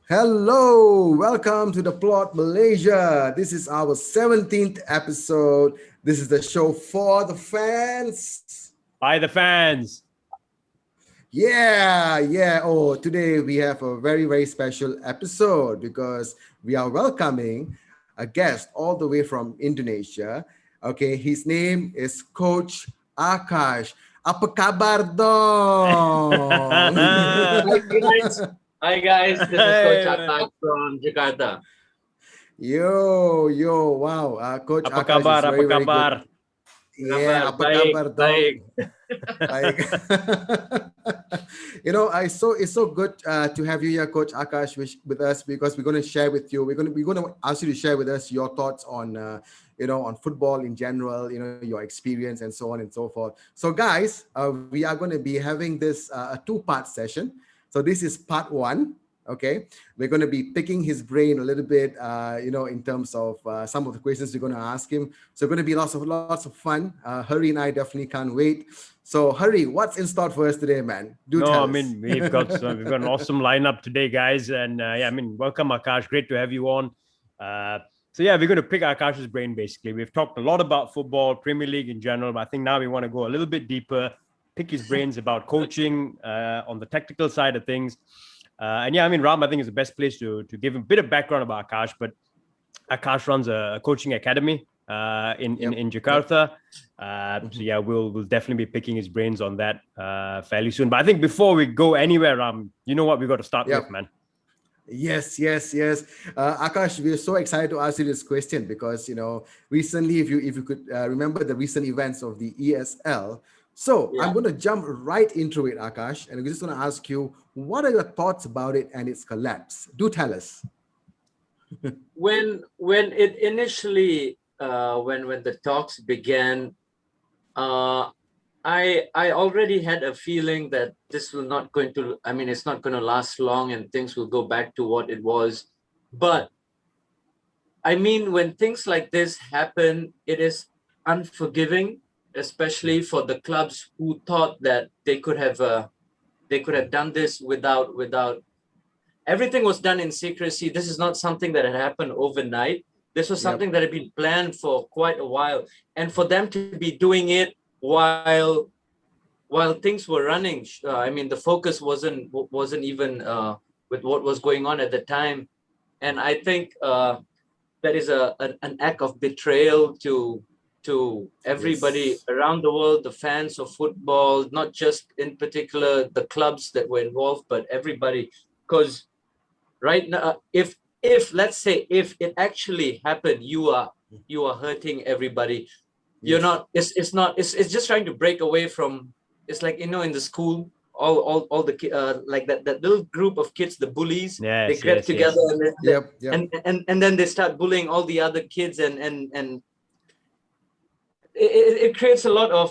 Hello, welcome to the Plot Malaysia. This is our 17th episode. This is the show for the fans. By the fans. Yeah. Oh, today we have a very special episode because we are welcoming a guest all the way from Indonesia. Okay, his name is Coach Akash. Apa kabar dong? Hi guys. Hi guys. This is Coach Akash from Jakarta. Wow. Coach Apa Akash kabar? is Apa very kabar? good. Yeah, Kabar apa baik, kabar baik. dong? Like, it's so good to have you here, Coach Akash, with us because we're going to share with you. We're going to ask you to share with us your thoughts on on football in general, your experience and so on and so forth. So, guys, we are going to be having this a two-part session. So this is part one. Okay, we're going to be picking his brain a little bit, in terms of some of the questions we're going to ask him. So going to be lots of fun. Hurry and I definitely can't wait. So Hurry, what's in store for us today, man? Do No, I tell us. mean we've got an awesome lineup today, guys, and welcome Akash. Great to have you on. Uh, we're going to pick Akash's brain. Basically, we've talked a lot about football, Premier League in general, but I think now we want to go a little bit deeper, pick his brains about coaching on the tactical side of things. Ram, I think is the best place to give him a bit of background about Akash, but Akash runs a coaching academy in Jakarta. We'll definitely be picking his brains on that fairly soon. But I think before we go anywhere, you know what we got to start with, man. Yes. Akash, we are so excited to ask you this question because recently, if you could remember the recent events of the ESL. So I'm Yeah. going to jump right into it, Akash, and we're just going to ask you, what are your thoughts about it and its collapse? Do tell us. When it initially when the talks began, uh I already had a feeling that this will not going to it's not going to last long and things will go back to what it was. But when things like this happen, it is unforgiving, especially for the clubs who thought that they could have done this without everything was done in secrecy. This is not something that had happened overnight. This was Yep. something that had been planned for quite a while, and for them to be doing it while things were running. The focus wasn't even with what was going on at the time, and I think that is an act of betrayal to everybody Yes. around the world, the fans of football, not just in particular the clubs that were involved, but everybody. Because right now, if let's say if it actually happened, you are hurting everybody. You're Yes. not. It's not. It's just trying to break away from. It's like in the school, all the like that little group of kids, the bullies. They Yes, get yes, together yes. Yep. and then they start bullying all the other kids, and it creates a lot of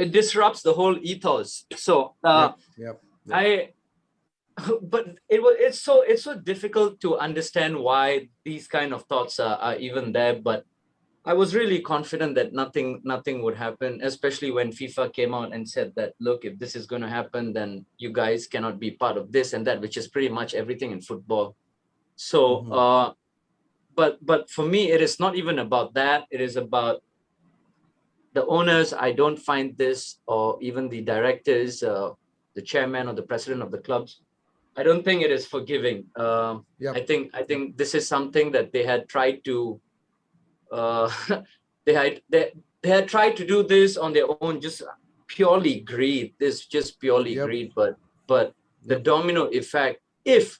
it disrupts the whole ethos. So Yep. I but it's so difficult to understand why these kind of thoughts are even there. But I was really confident that nothing would happen, especially when FIFA came out and said that, look, if this is going to happen, then you guys cannot be part of this and that, which is pretty much everything in football. So Hmm. but for me, it is not even about that. It is about the owners. I don't find this, or even the directors, the chairman or the president of the clubs, I don't think it is forgiving. I think this is something that they had tried to uh, they had they, they had tried to do this on their own, just purely greed. This just purely Yep. greed. But the Yep. domino effect, if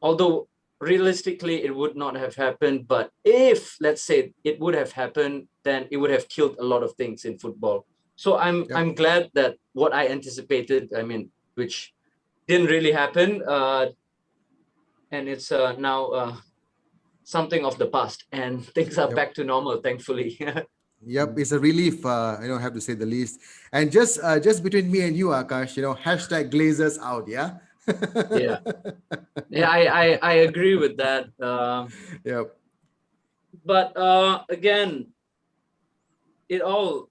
although realistically it would not have happened, but if let's say it would have happened, then it would have killed a lot of things in football. So I'm Yep. glad that what I anticipated, which didn't really happen, and it's now something of the past, and things are Yep. back to normal, thankfully. Yep, it's a relief, I have to say the least. And just between me and you, Akash, hashtag Glazes Out, yeah? Yeah, yeah, I agree with that. Yep. But again, it all,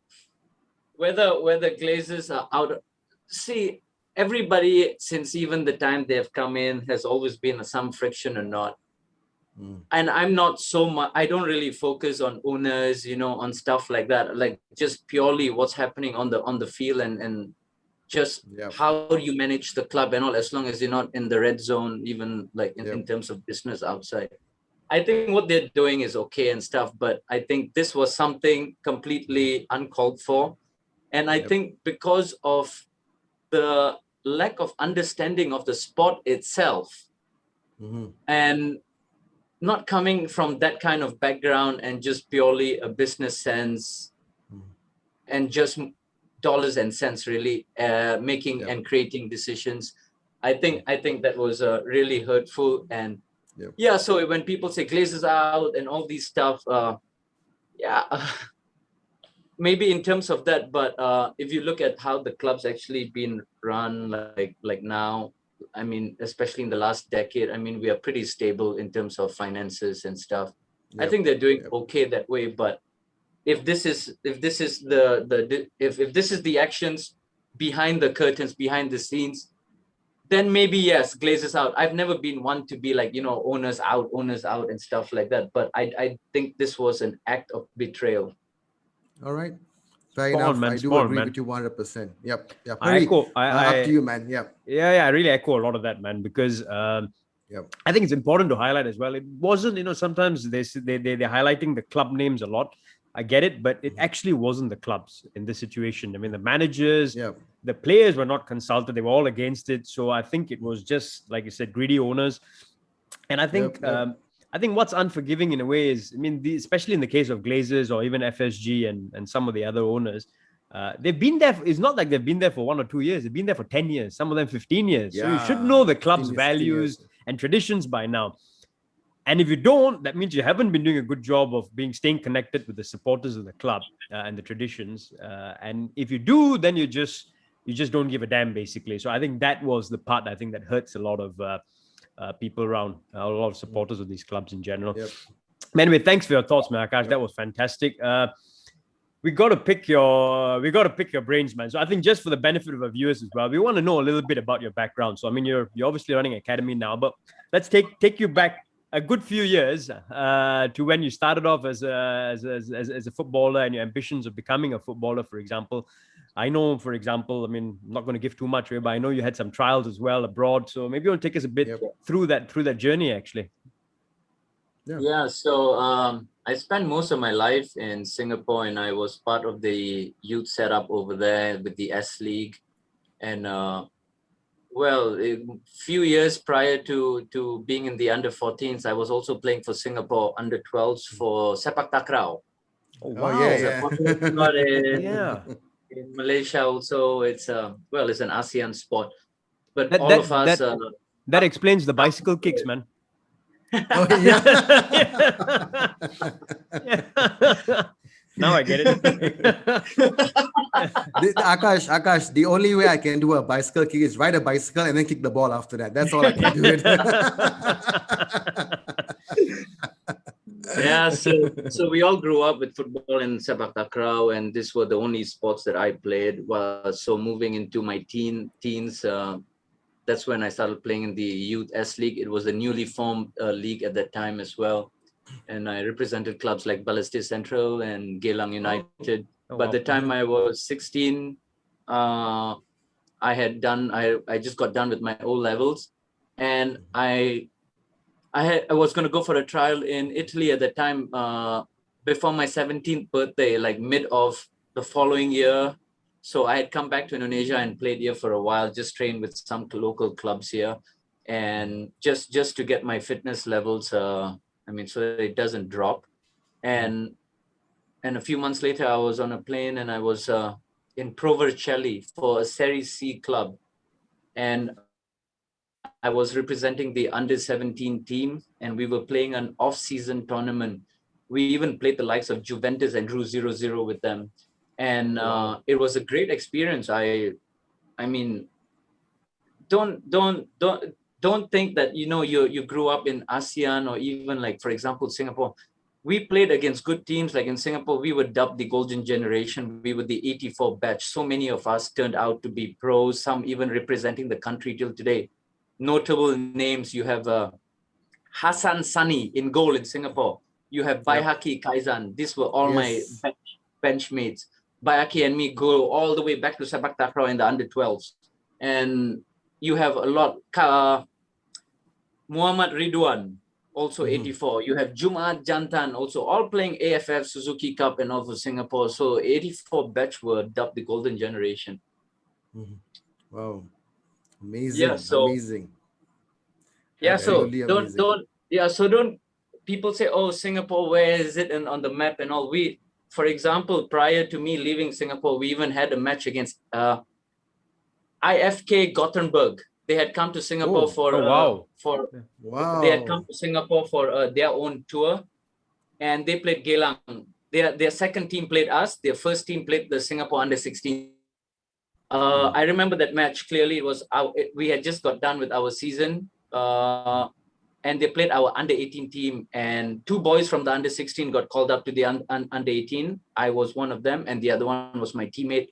whether glazes are out. See, everybody, since even the time they've come in, has always been some friction or not. And I'm not so much, I don't really focus on owners, on stuff like that, like just purely what's happening on the field, and just how you manage the club and all, as long as you're not in the red zone, even like in terms of business outside. I think what they're doing is okay and stuff, but I think this was something completely uncalled for. And I think because of the lack of understanding of the sport itself, and not coming from that kind of background and just purely a business sense, and just dollars and cents really, making and creating decisions. I think that was really hurtful. And so when people say Glazes Out and all these stuff, maybe in terms of that, but if you look at how the club's actually been run, like now, I mean, especially in the last decade, I mean, we are pretty stable in terms of finances and stuff. I think they're doing okay that way. But if this is the actions behind the curtains, behind the scenes, then maybe yes, Glazes Out. I've never been one to be like, owners out and stuff like that. But I think this was an act of betrayal. All right. Fair Spot enough. on, man. I do Spot on, agree man. with you 100%. Yep. Yeah. I echo. Up to you, man. Yep. Yeah. I really echo a lot of that, man, because I think it's important to highlight as well. It wasn't, sometimes they're highlighting the club names a lot. I get it, but it actually wasn't the clubs in this situation. I mean, the managers, the players were not consulted. They were all against it. So I think it was just, like you said, greedy owners. And I think I think what's unforgiving in a way is, I mean, especially in the case of Glazers or even FSG and some of the other owners, they've been there. It's not like they've been there for 1 or 2 years. They've been there for 10 years, some of them 15 years. So you should know the club's values and traditions by now. And if you don't, that means you haven't been doing a good job of staying connected with the supporters of the club and the traditions. And if you do, then you just don't give a damn, basically. So I think that was the part I think that hurts a lot of people around, a lot of supporters of these clubs in general. Anyway, thanks for your thoughts, man, Akash. That was fantastic. We got to pick your brains, man. So I think just for the benefit of our viewers as well, we want to know a little bit about your background. So I mean, you're obviously running an academy now, but let's take you back a good few years to when you started off as a footballer and your ambitions of becoming a footballer, for example. I know, for example, I mean, I'm not going to give too much away, but I know you had some trials as well abroad. So maybe you want to take us a bit through that journey, actually. So I spent most of my life in Singapore, and I was part of the youth setup over there with the S League. And a few years prior to being in the under 14s, I was also playing for Singapore under 12s for sepak takraw. Oh, wow. In Malaysia also, it's it's an ASEAN sport. But all of us that explains the bicycle kicks, man. Now I get it. Akash, the only way I can do a bicycle kick is ride a bicycle and then kick the ball after that. That's all I can do. So we all grew up with football and sepak takraw, and these were the only sports that I played. So moving into my teens, that's when I started playing in the Youth S League. It was a newly formed league at that time as well. And I represented clubs like Balestier Central and Geylang United. By the time I was 16, I just got done with my O levels, and I was going to go for a trial in Italy at the time, before my 17th birthday, like mid of the following year. So I had come back to Indonesia and played here for a while, just trained with some local clubs here, and just to get my fitness levels, so that it doesn't drop. And a few months later, I was on a plane, and I was in Provercelli for a Serie C club, and I was representing the under 17 team, and we were playing an off-season tournament. We even played the likes of Juventus and drew 0-0 with them. And it was a great experience. I mean, don't think that you grew up in ASEAN or even, like, for example, Singapore. we played against good teams. Like in Singapore, we were dubbed the golden generation. We were the 84 batch. So many of us turned out to be pros, some even representing the country till today. Notable names, you have Hassan Sani in goal in Singapore. You have Baihaki Kaizan. These were all my Yes. bench mates. Baihaki and me go all the way back to Sepak Takraw in the under 12s. And you have a lot. Muhammad Ridwan, also 84. You have Jumaat Jantan, also all playing AFF, Suzuki Cup, and all for Singapore. So 84 batch were dubbed the golden generation. Wow. Amazing. Yeah. So Amazing. yeah. So Absolutely amazing. don't people say, oh, Singapore, where is it and on the map and all? For example, prior to me leaving Singapore, we even had a match against IFK Gothenburg. They had come to Singapore wow. They had come to Singapore for their own tour, and they played Geylang. Their second team played us. Their first team played the Singapore under 16. I remember that match clearly. We had just got done with our season, and they played our under 18 team. And two boys from the under 16 got called up to the under 18. I was one of them, and the other one was my teammate,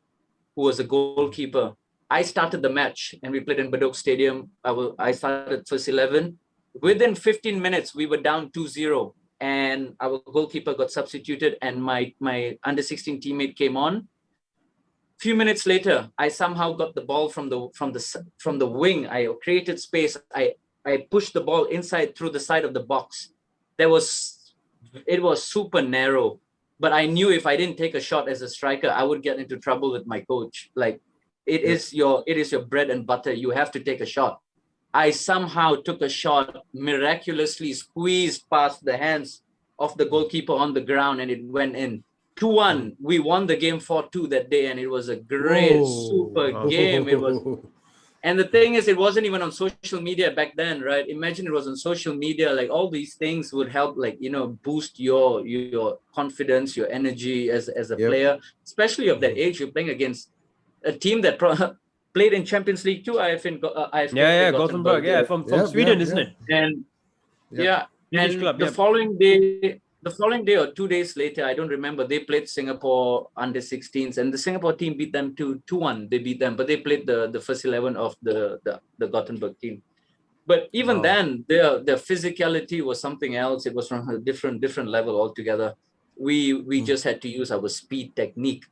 who was a goalkeeper. I started the match, and we played in Bedok Stadium. I started first 11. Within 15 minutes, we were down 2-0, and our goalkeeper got substituted, and my under 16 teammate came on. Few minutes later, I somehow got the ball from the wing. I created space. I pushed the ball inside through the side of the box. It was super narrow, but I knew if I didn't take a shot as a striker, I would get into trouble with my coach. Like it is your bread and butter. You have to take a shot. I somehow took a shot, miraculously squeezed past the hands of the goalkeeper on the ground, and it went in. 2-1. We won the game 4-2 that day, and it was a great, super game. It was, and the thing is, it wasn't even on social media back then, right? Imagine it was on social media. Like all these things would help, like boost your confidence, your energy as a player, especially of that age. You're playing against a team that played in Champions League too. IFK Gothenburg, from Sweden, isn't it? And Swedish club, the following day or 2 days later, I don't remember, they played Singapore under 16s, and the Singapore team beat them 2-1. They beat them, but they played the first 11 of the Gothenburg team. But even then, their physicality was something else. It was from a different level altogether. We just had to use our speed, technique,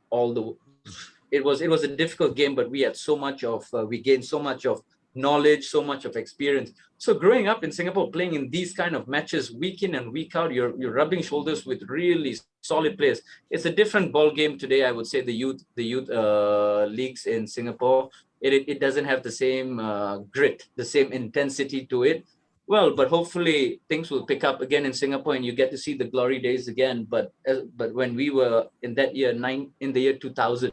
it was a difficult game, but we gained so much of knowledge, so much of experience. So growing up in Singapore, playing in these kind of matches week in and week out, you're rubbing shoulders with really solid players. It's a different ball game today. I would say the youth leagues in Singapore, it doesn't have the same grit, the same intensity to it. Well, but hopefully things will pick up again in Singapore, and you get to see the glory days again. But when we were in that year, in the year 2000.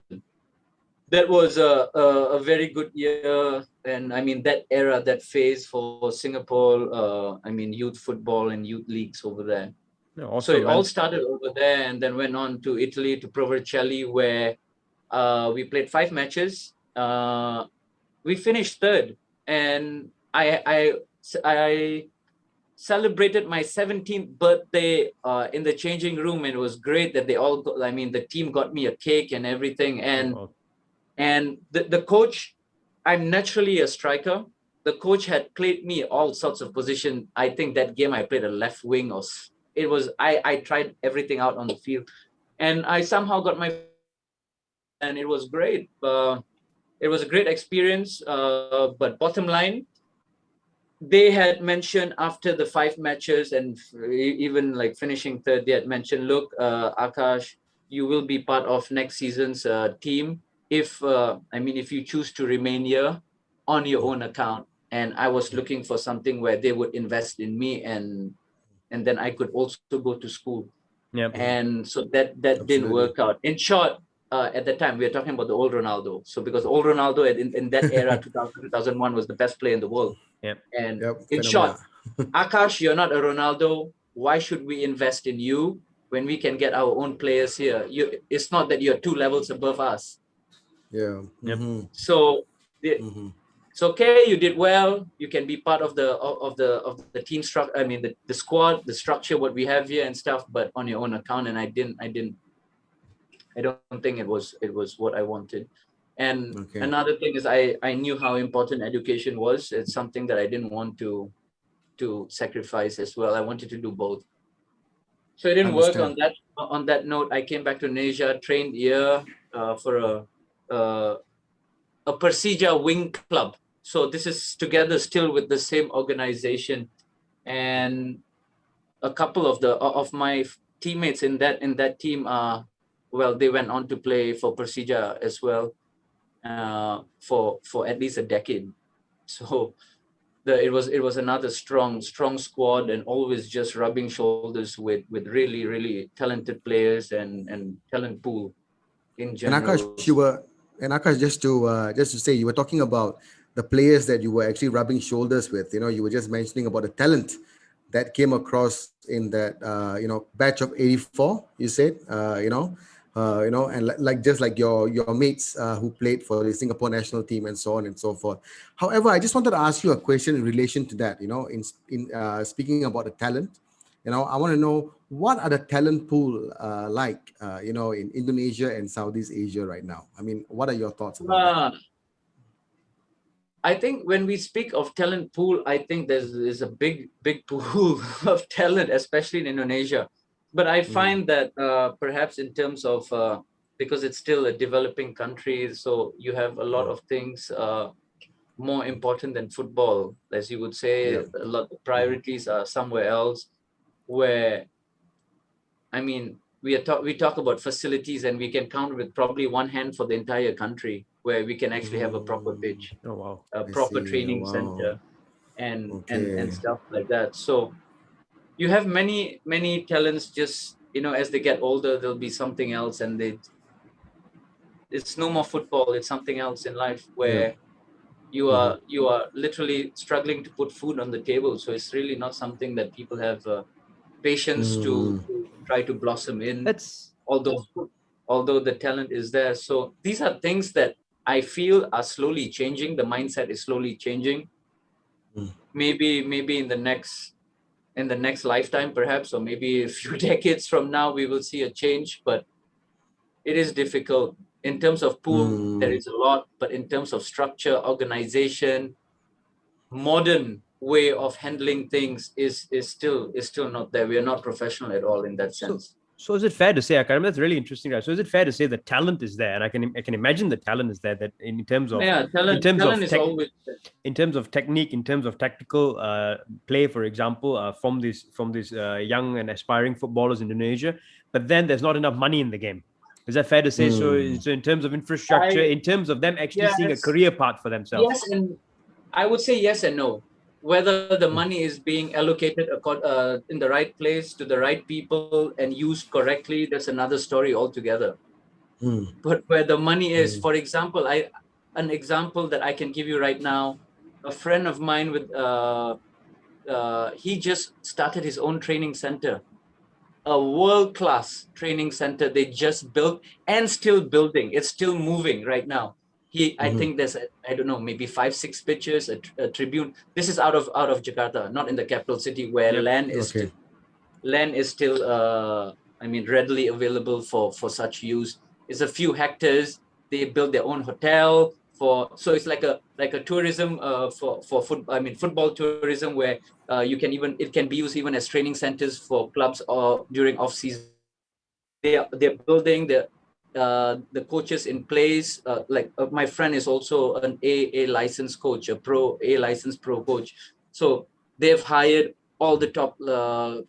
That was a very good year, and I mean that era, that phase for Singapore. Youth football and youth leagues over there. So it all started over there, and then went on to Italy, to Provercelli, where we played 5 matches. We finished third, and I celebrated my 17th birthday in the changing room, and it was great that the team got me a cake and everything, and the coach, I'm naturally a striker. The coach had played me all sorts of positions. I think that game I played a left wing, I tried everything out on the field, and I somehow got my, and it was great. It was a great experience. But bottom line, they had mentioned after the 5 matches and even like finishing third, they had mentioned, look, Akash, you will be part of next season's team if you choose to remain here on your own account. And I was looking for something where they would invest in me, and then I could also go to school. And so that didn't work out. In short, at that time, we were talking about the old Ronaldo. So because old Ronaldo in that era, 2000, 2001, was the best player in the world. And in short, Akash, you're not a Ronaldo. Why should we invest in you when we can get our own players here? It's not that you're 2 levels above us. Yeah. So it's okay, you did well, you can be part of the team structure, I mean the squad, the structure what we have here and stuff, but on your own account. And I don't think it was what I wanted. And Okay. another thing is I knew how important education was. It's something that I didn't want to sacrifice as well. I wanted to do both. So it didn't work Understand. on that note. I came back to Indonesia, trained here for uh, a Persija wing club. So this is together still with the same organization, and a couple of my teammates in that team well, they went on to play for Persija as well for at least a decade. So it was another strong squad, and always just rubbing shoulders with really talented players and talent pool in And general. Akash, just to say, you were talking about the players that you were actually rubbing shoulders with. You were just mentioning about the talent that came across in that batch of '84. You said, and like just like your mates who played for the Singapore national team and so on and so forth. However, I just wanted to ask you a question in relation to that. In speaking about the talent, I want to know what are the talent pool like, in Indonesia and Southeast Asia right now. I mean, what are your thoughts about that? I think when we speak of talent pool, I think there's a big pool of talent, especially in Indonesia. But I Mm, find that perhaps in terms of because it's still a developing country, so you have a lot mm, of things more important than football, as you would say. yeah. A lot of Hmm. priorities are somewhere else. Where I mean, we talk about facilities, and we can count with probably one hand for the entire country, where we can actually have a proper Mm, pitch, Oh wow. a I proper see. Oh, training wow. center, and Okay. stuff like that. So you have many talents. Just as they get older, there'll be something else, and it's no more football. It's something else in life Yeah. where you Hmm. are literally struggling to put food on the table. So it's really not something that people have patience Hmm. to try to blossom in, That's although although the talent is there. So these are things that I feel are slowly changing. The mindset is slowly changing. Maybe in the next lifetime, perhaps, or maybe a few decades from now, we will see a change. But it is difficult. In terms of pool, there Hmm. is a lot, but in terms of structure, organization, modern way of handling things is still not there. We are not professional at all in that so. sense. So is it fair to say, Akash, that's really interesting, right? So is it fair to say the talent is there, and I can imagine the talent is there, that in terms of Yeah, in talent terms talent of is tech, always in terms of technique, in terms of tactical play, for example, from these young and aspiring footballers in Indonesia, but then there's not enough money in the game. Is that fair to say? So, Hmm. so in terms of infrastructure, I in terms of them actually seeing a yes career path for themselves. yes and I would say yes and no. Whether the money is being allocated in the right place to the right people and used correctly, that's another story altogether. Hmm. But where the money is, Hmm. for example, an example that I can give you right now, a friend of mine he just started his own training center, a world class training center they just built and still building. It's still moving right now. I Hmm. think there's I don't know, maybe 5 6 pitches, a tribune. This is out of Jakarta, not in the capital city, where Yep. Okay. land is still I mean readily available for such use. It's a few hectares. They build their own hotel for, so it's like a tourism for foot I mean football tourism, where you can even it can be used even as training centers for clubs or during off season. They're building the coaches in place. My friend is also an A licensed coach, a pro A licensed pro coach. So they've hired all the top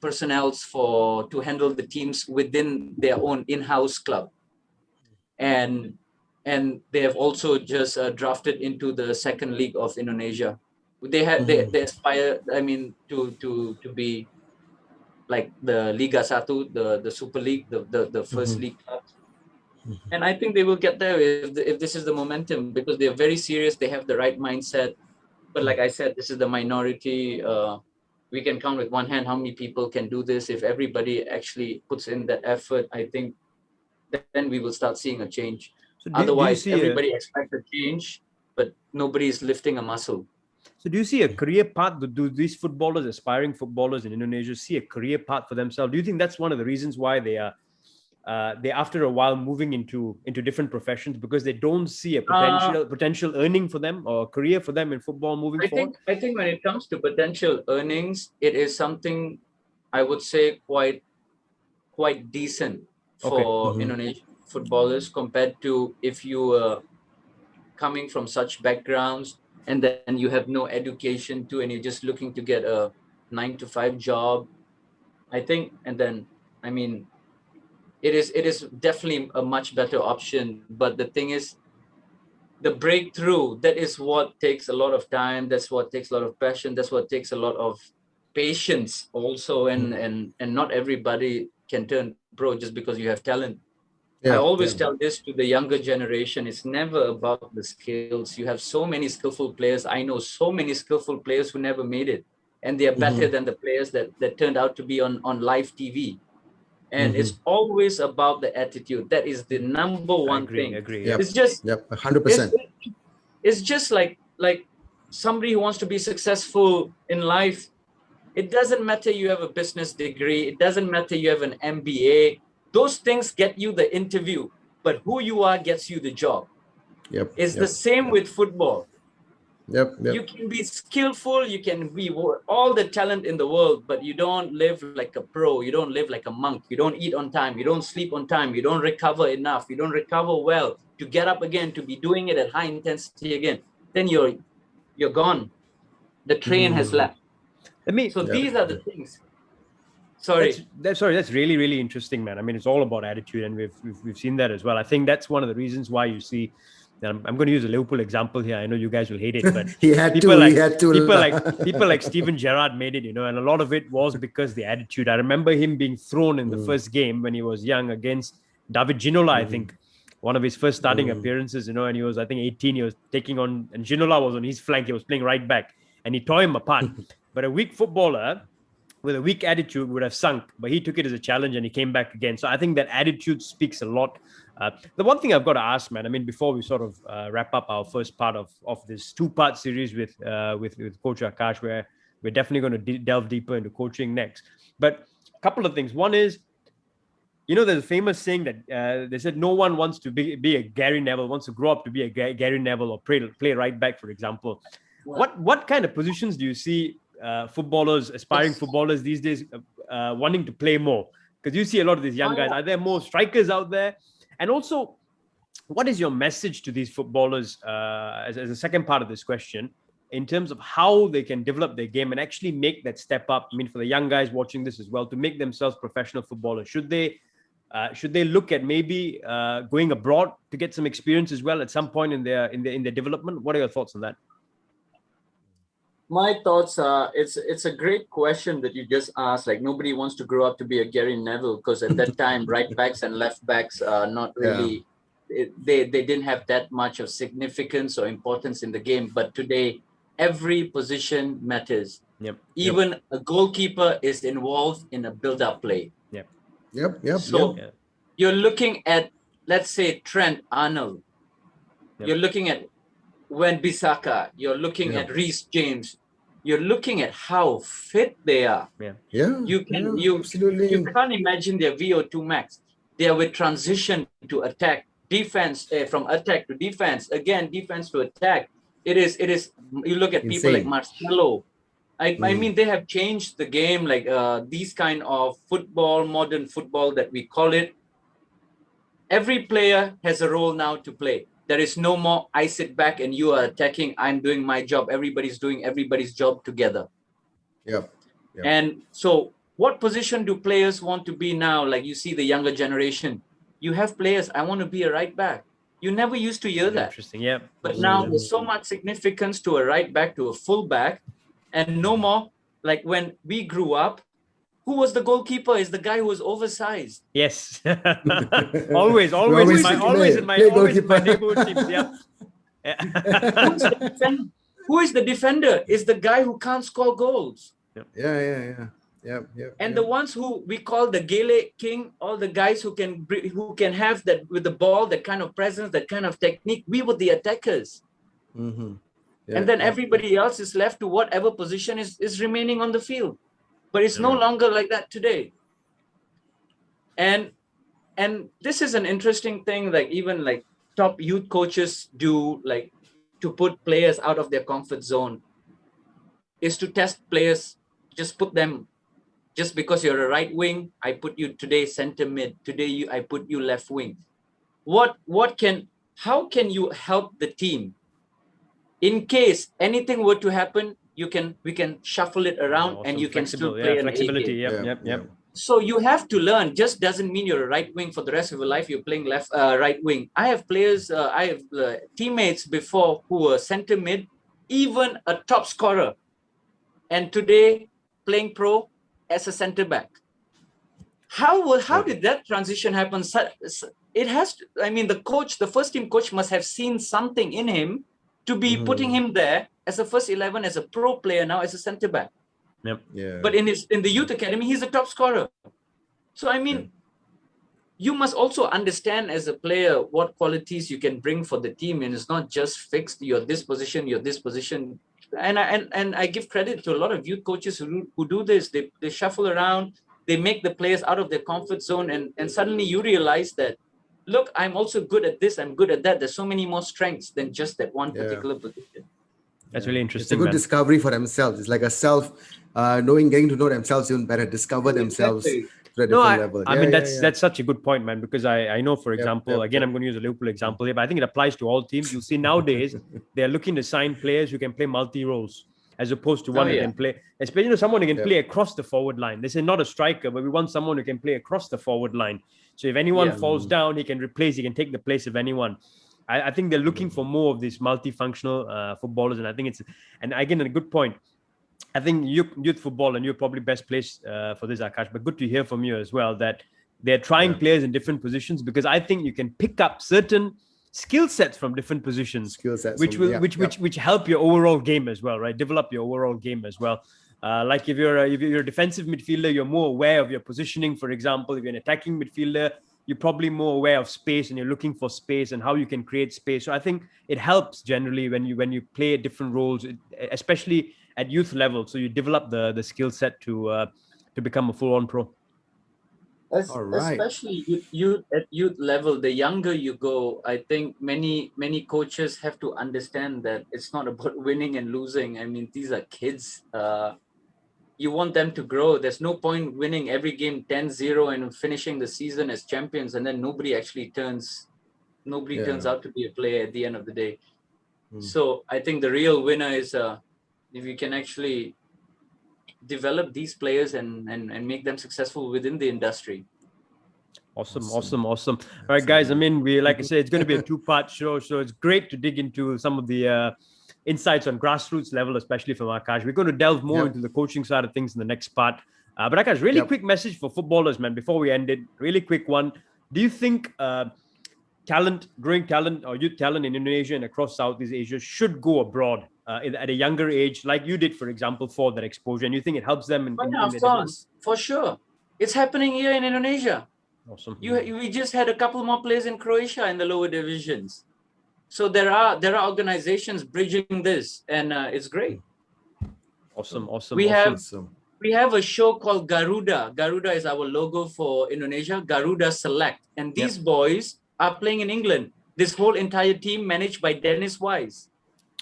personnels for to handle the teams within their own in-house club, and they have also just drafted into the second league of Indonesia. They aspire, I mean, to be like the Liga Satu, the Super League, the first league clubs. And I think they will get there if this is the momentum, because they're very serious. They have the right mindset. But like I said, this is the minority. We can count with one hand how many people can do this. If everybody actually puts in that effort, I think then we will start seeing a change. So do you Otherwise, see a everybody expects a change, but nobody is lifting a muscle. So do you see a career path? Do these footballers, aspiring footballers in Indonesia, see a career path for themselves? Do you think that's one of the reasons why they are they after a while moving into different professions, because they don't see a potential earning for them or a career for them in football moving forward? I think when it comes to potential earnings, it is something I would say quite decent for Indonesian footballers compared to if you were coming from such backgrounds and then you have no education too and you're just looking to get a 9 to 5 job. I think, and then I mean, it is definitely a much better option. But the thing is, the breakthrough, that is what takes a lot of time. That's what takes a lot of passion. That's what takes a lot of patience also. And not everybody can turn pro just because you have talent. I always tell this to the younger generation. It's never about the skills. You have so many skillful players. I know so many skillful players who never made it. And they are better than the players that turned out to be on live TV. And it's always about the attitude. That is the number one thing. Agree. Yep. It's just 100%. It's just like somebody who wants to be successful in life. It doesn't matter you have a business degree. It doesn't matter you have an MBA. Those things get you the interview, but who you are gets you the job. It's the same with football. You can be skillful, you can be all the talent in the world, but you don't live like a pro. You don't live like a monk. You don't eat on time. You don't sleep on time. You don't recover enough. You don't recover well to get up again, to be doing it at high intensity again. Then you're gone. The train has left. These are the things. That's really, really interesting, man. I mean, it's all about attitude, and we've seen that as well. I think that's one of the reasons why you see. I'm going to use a Liverpool example here. I know you guys will hate it, but people like Steven Gerrard made it, and a lot of it was because the attitude. I remember him being thrown in the first game when he was young against David Ginola, I think, one of his first starting appearances, and he was, I think, 18. He was taking on, and Ginola was on his flank. He was playing right back, and he tore him apart. But a weak footballer with a weak attitude would have sunk, but he took it as a challenge and he came back again. So I think that attitude speaks a lot. The one thing I've got to ask, man, I mean, before we sort of wrap up our first part of this 2-part series with Coach Akash, where we're definitely going to delve deeper into coaching next. But a couple of things. One is, there's a famous saying that they said no one wants to be a Gary Neville, wants to grow up to be a Gary Neville or play right back, for example. What kind of positions do you see aspiring footballers these days wanting to play more? Because you see a lot of these young guys. Are there more strikers out there? And also, what is your message to these footballers as a second part of this question, in terms of how they can develop their game and actually make that step up? I mean, for the young guys watching this as well, to make themselves professional footballers, should they look at maybe going abroad to get some experience as well at some point in their development? What are your thoughts on that? My thoughts are, it's a great question that you just asked. Like, nobody wants to grow up to be a Gary Neville, because at that time, right backs and left backs are not really, they didn't have that much of significance or importance in the game. But today, every position matters. Even a goalkeeper is involved in a build-up play. So you're looking at, let's say, Trent Arnold. You're looking at Wan-Bissaka. You're looking at Reece James. You're looking at how fit they are. You can't imagine their VO2 max. They are with transition to attack, defense, from attack to defense, again defense to attack. It is. You look at people like Marcelo. I mean, they have changed the game. Like these kind of football, modern football that we call it. Every player has a role now to play. There is no more, I sit back and you are attacking, I'm doing my job. Everybody's doing everybody's job together. And so what position do players want to be now? Like, you see the younger generation. You have players, I want to be a right back. You never used to hear that. Interesting, yeah. But now there's so much significance to a right back, to a full back. And no more, like when we grew up, who was the goalkeeper? Is the guy who was oversized. Always in my neighborhood teams. Who is the defender? Is the guy who can't score goals. And the ones who we call the Gele King, all the guys who can have that with the ball, that kind of presence, that kind of technique. We were the attackers. Mm-hmm. And then everybody else is left to whatever position is remaining on the field. But it's no longer like that today. And this is an interesting thing, like even like top youth coaches do, like to put players out of their comfort zone, is to test players, just put them, just because you're a right wing, I put you today center mid, today I put you left wing. How can you help the team in case anything were to happen? We can shuffle it around, and you can still play an A flexibility. game. Yep. So you have to learn. Just doesn't mean you're a right wing for the rest of your life. You're playing right wing. I have players, I have teammates before who were center mid, even a top scorer, and today playing pro as a center back. How did that transition happen? It has to, I mean, the first team coach must have seen something in him to be putting him there as a first 11, as a pro player, now as a center back. Yep. Yeah. But in the youth academy, he's a top scorer. So I mean, you must also understand as a player what qualities you can bring for the team, and it's not just fixed. You're this position, you're this position. And I give credit to a lot of youth coaches who do this. They shuffle around, they make the players out of their comfort zone, and suddenly you realize that, look, I'm also good at this, I'm good at that. There's so many more strengths than just that one particular position. That's really interesting. It's a good discovery for themselves. It's like a getting to know themselves even better, discover themselves to a different level. I mean, that's such a good point, man, because I know, for example, again, I'm going to use a Liverpool example here, but I think it applies to all teams. You'll see nowadays, they're looking to sign players who can play multi-roles, as opposed to one who can play, especially someone who can play across the forward line. This is not a striker, but we want someone who can play across the forward line. So if anyone falls down, he can take the place of anyone. I think they're looking for more of these multifunctional footballers, and I think and again, a good point. I think youth football, and you're probably best placed for this, Akash, but good to hear from you as well that they're trying players in different positions, because I think you can pick up certain skill sets from different positions, which help your overall game as well, right? Develop your overall game as well. Like if you're a defensive midfielder, you're more aware of your positioning. For example, if you're an attacking midfielder, you're probably more aware of space, and you're looking for space and how you can create space. So I think it helps generally when you play different roles, especially at youth level. So you develop the skill set to become a full-on pro. Especially at youth level, the younger you go, I think many coaches have to understand that it's not about winning and losing. I mean, these are kids. You want them to grow. There's no point winning every game 10-0 and finishing the season as champions, and then nobody turns out to be a player at the end of the day. So I think the real winner is if you can actually develop these players and make them successful within the industry. Awesome. All right, guys. I mean, like I said, it's going to be a 2-part show, so it's great to dig into some of the insights on grassroots level, especially from Akash. We're going to delve more into the coaching side of things in the next part. But Akash, really quick message for footballers, man, before we end it. Really quick one. Do you think growing talent or youth talent in Indonesia and across Southeast Asia should go abroad at a younger age, like you did, for example, for that exposure? And you think it helps them in of course, for sure. It's happening here in Indonesia. Awesome. We just had a couple more players in Croatia in the lower divisions. So there are organizations bridging this, and it's great. Awesome. We have a show called Garuda. Garuda is our logo for Indonesia. Garuda Select, and these boys are playing in England. This whole entire team managed by Dennis Wise.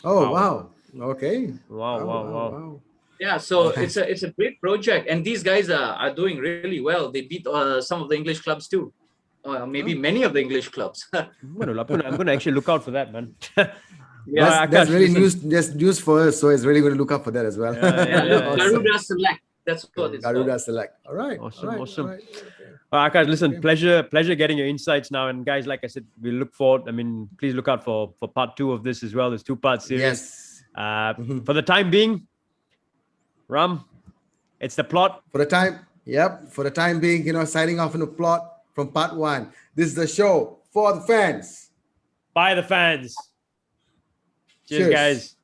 Oh wow! Okay. Wow. Yeah, so it's a great project, and these guys are doing really well. They beat some of the English clubs too. Maybe many of the English clubs. I'm going to actually look out for that, man. That's really news for us, so it's really going to look up for that as well. Garuda Select. That's what it's Garuda called. Select. All right. Awesome. All right. Akash, listen, pleasure getting your insights now. And guys, like I said, we look forward. I mean, please look out for part 2 of this as well. There's 2-part series. Yes. For the time being, Ram, it's the plot. For the time being, signing off in the plot from part 1. This is the show for the fans. By the fans. Cheers, guys.